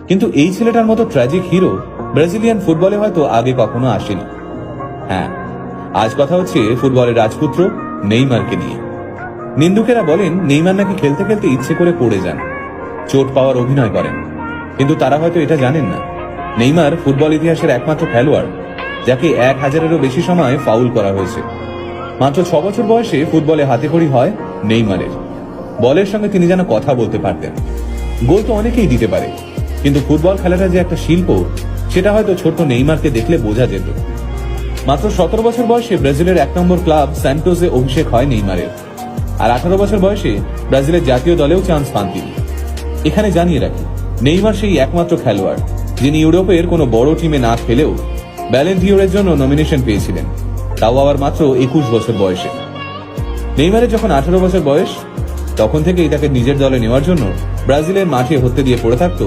কিন্তু এই ছেলেটার মতো ট্র্যাজিক হিরো ব্রাজিলিয়ান ফুটবলে হয়তো আগে কখনো আসেনি। হ্যাঁ, আজ কথা হচ্ছে ফুটবলের রাজপুত্র নেইমারকে নিয়ে। নিন্দুকেরা বলেন নেইমার নাকি খেলতে খেলতে ইচ্ছে করে পড়ে যান, চোট পাওয়ার অভিনয় করেন। কিন্তু তারা হয়তো এটা জানেন না, নেইমার ফুটবল ইতিহাসের একমাত্র খেলোয়াড় যাকে 1000-এরও বেশি সময় ফাউল করা হয়েছে। মাত্র 6 বছর বয়সে ফুটবলে হাতেখড়ি হয় নেইমারের। বলের সঙ্গে তিনি যেন কথা বলতে পারতেন। গোল তো অনেকেই দিতে পারে, কিন্তু ফুটবল খেলাটা যে একটা শিল্প, সেটা হয়তো ছোট্ট নেইমারকে দেখলে বোঝা যেত। মাত্র 17 বছর বয়সে ব্রাজিলের 1 নম্বর ক্লাব স্যান্টোসে অভিষেক হয় নেইমারের। আর 18 বছর বয়সে ব্রাজিলের জাতীয় দলেও চান্স পান তিনি। এখানে জানিয়ে রাখি, নেইমার সেই একমাত্র খেলোয়াড় যিনি ইউরোপের কোনো বড় টিমে না খেলেও ব্যালেন ডিওরের জন্য নমিনেশন পেয়েছিলেন, তাও আবার মাত্র 21 বছর বয়সে। নেইমারের যখন 18 বছর বয়স, তখন থেকেই তাকে নিজের দলে নেওয়ার জন্য ব্রাজিলের মাঠে হতে দিয়ে পড়ে থাকতো